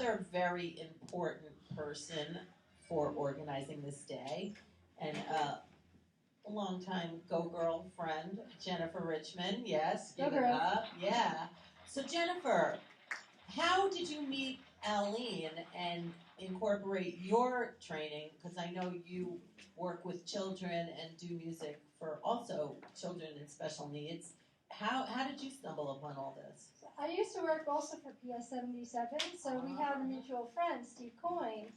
another very important person for organizing this day, and a longtime Go Girl friend, Jennifer Richman. Yes, give it up. Yeah. So Jennifer, how did you meet Aline and incorporate your training? Because I know you work with children and do music for also children in special needs. How did you stumble upon all this? I used to work also for PS 77, so we had a mutual friend, Steve Coyne,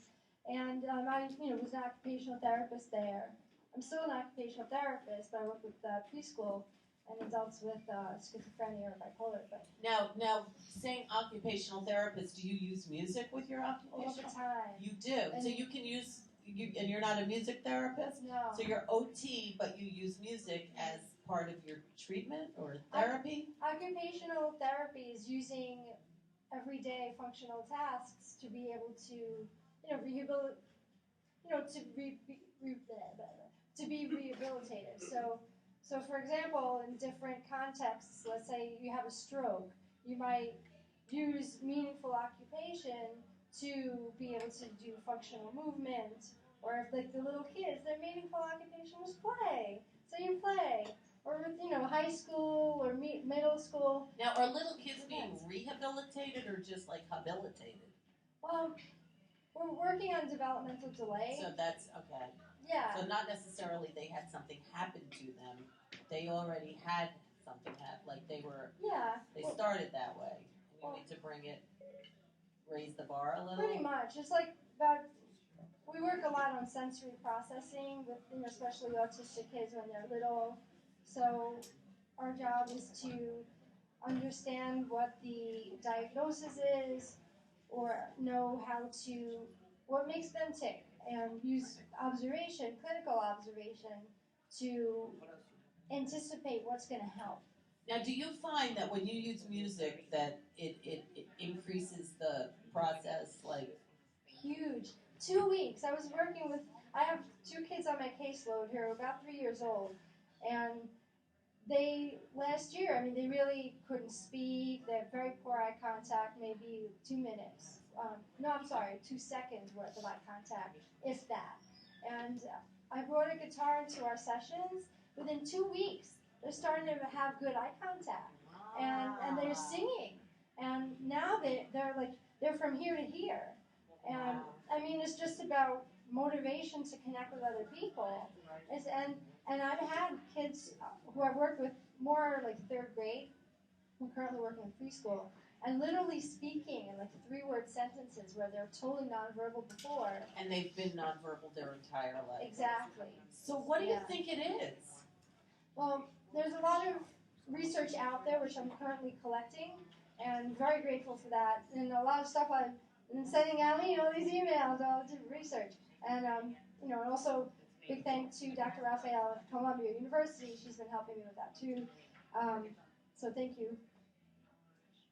and I was an occupational therapist there. I'm still an occupational therapist, but I work with preschool and adults with schizophrenia or bipolar. But now, saying occupational therapist, do you use music with your occupation? All the time. You do. And so you can use and you're not a music therapist. No. So you're OT, but you use music as part of your treatment or therapy. Occupational therapy is using everyday functional tasks to be able to, to be rehabilitated. So for example, in different contexts, let's say you have a stroke, you might use meaningful occupation to be able to do functional movement. Or if like the little kids, their meaningful occupation was play. So you play. Or with, high school or middle school. Now, are little kids being rehabilitated or just like habilitated? Well, we're working on developmental delay. So that's okay. Yeah. So not necessarily they had something happen to them. They already had something happen, like they were. Yeah. They started that way. And you need to raise the bar a little. Pretty much. It's like we work a lot on sensory processing with especially autistic kids when they're little. So our job is to understand what the diagnosis is, or know what makes them tick, and use observation, clinical observation, to anticipate what's going to help. Now, do you find that when you use music that it increases the process, like? Huge. 2 weeks. I have 2 kids on my caseload who are about 3 years old, and last year, they really couldn't speak. They had very poor eye contact, maybe 2 minutes. 2 seconds worth of eye contact, if that. And I brought a guitar into our sessions. Within 2 weeks, they're starting to have good eye contact, and they're singing. And now they're from here to here. And it's just about motivation to connect with other people. And I've had kids who I've worked with more like 3rd grade. I'm currently working in preschool, and literally speaking in like 3-word sentences where they're totally nonverbal before. And they've been nonverbal their entire life. Exactly. So what do you think it is? Well, there's a lot of research out there which I'm currently collecting, and very grateful for that. And a lot of stuff I've been sending Aline all these emails, all the research, and and also big thanks to Dr. Raphael at Columbia University. She's been helping me with that too. So thank you.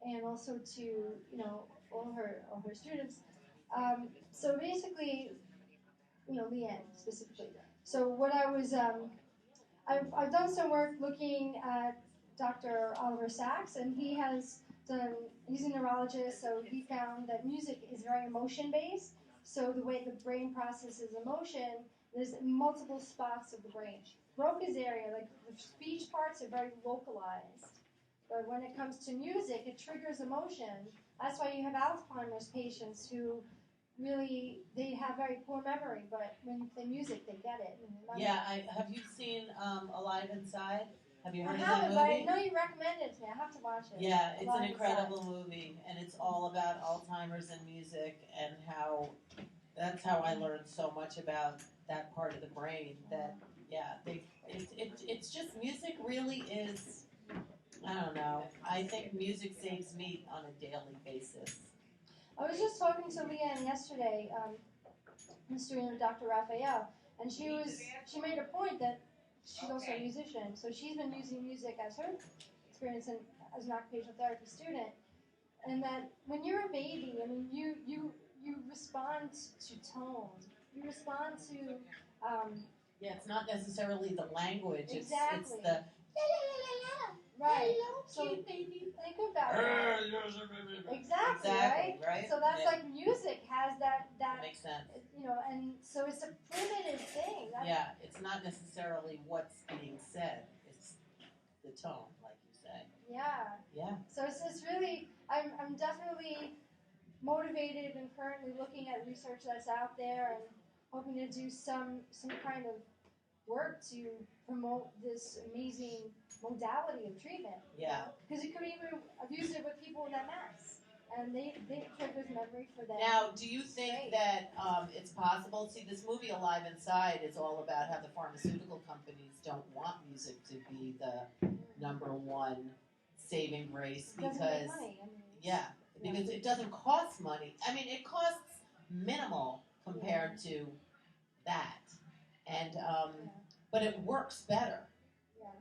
And also to all her students. So basically, Leanne specifically. So what I was I've done some work looking at Dr. Oliver Sacks, and he's a neurologist, so he found that music is very emotion-based. So the way the brain processes emotion, there's multiple spots of the brain. Broca's area, like the speech parts, are very localized. But when it comes to music, it triggers emotion. That's why you have Alzheimer's patients who really, they have very poor memory, but when you play music, they get it. Yeah, have you seen Alive Inside? Have you heard of that haven't, movie? but I know you recommended it to me. I have to watch it. Yeah, it's Alive an incredible Inside. movie, and it's all about Alzheimer's and music, and that's how I learned so much about that part of the brain. That it's just music really is. I don't know. I think music saves me on a daily basis. I was just talking to Leanne yesterday, a student of Dr. Raphael, and she made a point that she's also a musician, so she's been using music as her experience as an occupational therapy student, and that when you're a baby, you respond to tone, you respond to. Yeah, it's not necessarily the language. Exactly. It's the Right. Hello, So cute baby. think about that. Exactly, right? So that's like music has that makes sense. And so it's a primitive thing. It's not necessarily what's being said; it's the tone, like you say. Yeah. So it's really, I'm definitely motivated and currently looking at research that's out there and hoping to do some kind of work to promote this amazing modality of treatment. Because you could even use it with people with MS. And they triggers memory for them. Now, do you think that it's possible? See, this movie Alive Inside is all about how the pharmaceutical companies don't want music to be the number one saving grace because because it doesn't cost money. I mean, it costs minimal compared to that, and but it works better.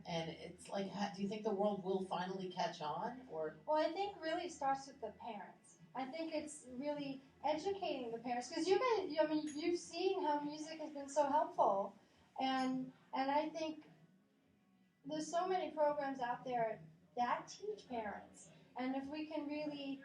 And it's like, do you think the world will finally catch on? Or well, I think really it starts with the parents. I think it's really educating the parents because you guys, I mean, you've seen how music has been so helpful, and I think there's so many programs out there that teach parents, and if we can really,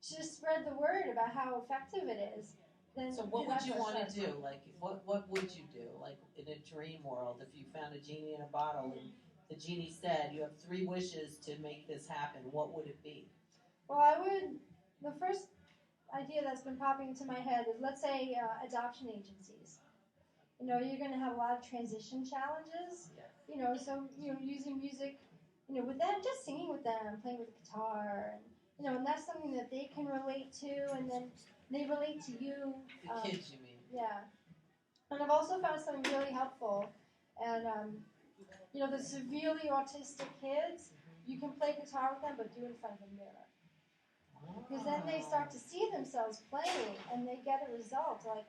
just spread the word about how effective it is. Then so what would you want to do? Like, what would you do? Like, in a dream world, if you found a genie in a bottle and the genie said, you have 3 wishes to make this happen, what would it be? Well, the first idea that's been popping into my head is, let's say, adoption agencies. You're going to have a lot of transition challenges. So, using music, with them, just singing with them, playing with the guitar, and that's something that they can relate to, and then they relate to you. The kids, you mean? Yeah. And I've also found something really helpful. And, the severely autistic kids, you can play guitar with them, but do it in front of a mirror. Because then they start to see themselves playing, and they get a result. Like,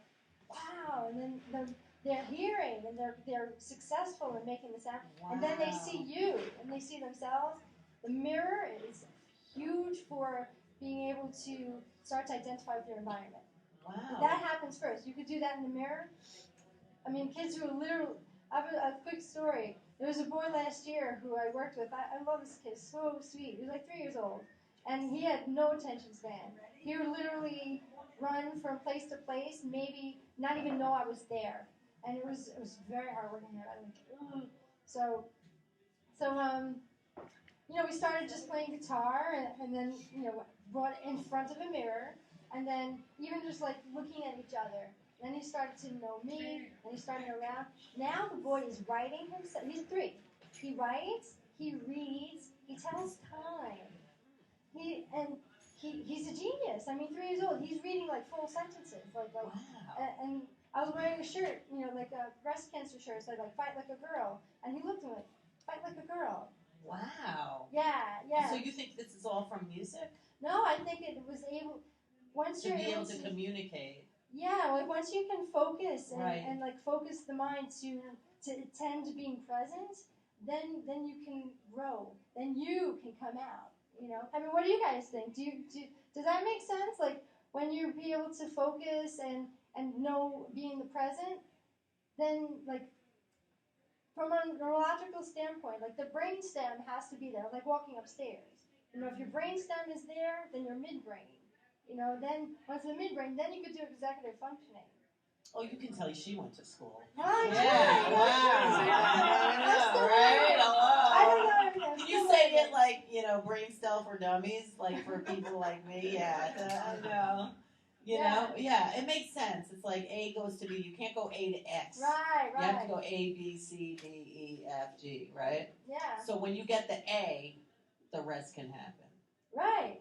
wow. And then they're hearing, and they're successful in making the sound. Wow. And then they see you, and they see themselves. The mirror is huge for being able to start to identify with your environment. Wow. That happens first. You could do that in the mirror. I mean, kids who are literally... I have a quick story. There was a boy last year who I worked with. I love this kid. So sweet. He was like 3 years old. And he had no attention span. He would literally run from place to place, maybe not even know I was there. And it was very hard working him. We started just playing guitar, and then, brought it in front of a mirror, and then even just like looking at each other. Then he started to know me, and he started around. Now the boy is writing himself. He's 3. He writes, he reads, he tells time. He's a genius. I mean, 3 years old. He's reading like full sentences, wow. And I was wearing a shirt, like a breast cancer shirt, so like fight like a girl, and he looked at me, fight like a girl. Wow. Yeah. So you think this is all from music? No, I think it was able. Once you're able to communicate. Yeah, like once you can focus and like focus the mind to attend to being present, then you can grow. Then you can come out. I mean, what do you guys think? Does that make sense? Like when you be able to focus and know being the present, then like from a neurological standpoint, like the brain stem has to be there, like walking upstairs. If your brain stem is there, then your midbrain. Then once the midbrain, then you could do executive functioning. Oh, you can tell she went to school. Right, yeah, wow. Right? I don't know everything. Can you say it like, brain cell for dummies, like for people like me? Yeah, I know. Yeah, it makes sense. It's like A goes to B. You can't go A to X. Right. You have to go A, B, C, D, E, F, G, right? Yeah. So when you get the A, the rest can happen. Right.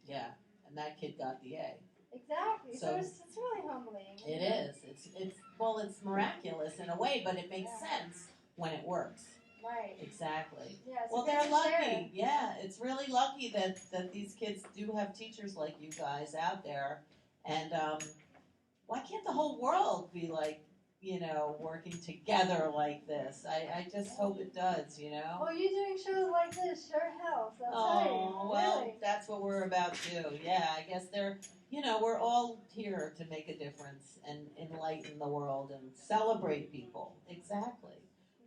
Yeah, and that kid got the A. Exactly. So it's really humbling. It is. It's miraculous in a way, but it makes sense when it works. Right. Exactly. Yeah, well, they're lucky. Yeah, it's really lucky that these kids do have teachers like you guys out there. And why can't the whole world be like, working together like this? I just hope it does, Well, you doing shows like this sure helps. Well, that's what we're about too. Yeah, I guess we're all here to make a difference and enlighten the world and celebrate people. Exactly.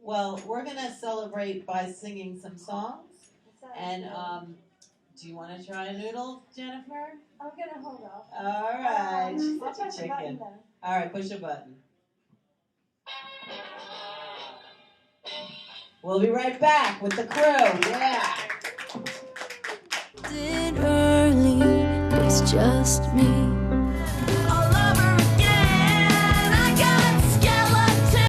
Well, we're gonna celebrate by singing some songs. And do you want to try a noodle, Jennifer? I'm gonna hold up. All right. She's I'll such a push a button chicken. then. All right, push a button. We'll be right back with the crew. Yeah. Early, it's just me.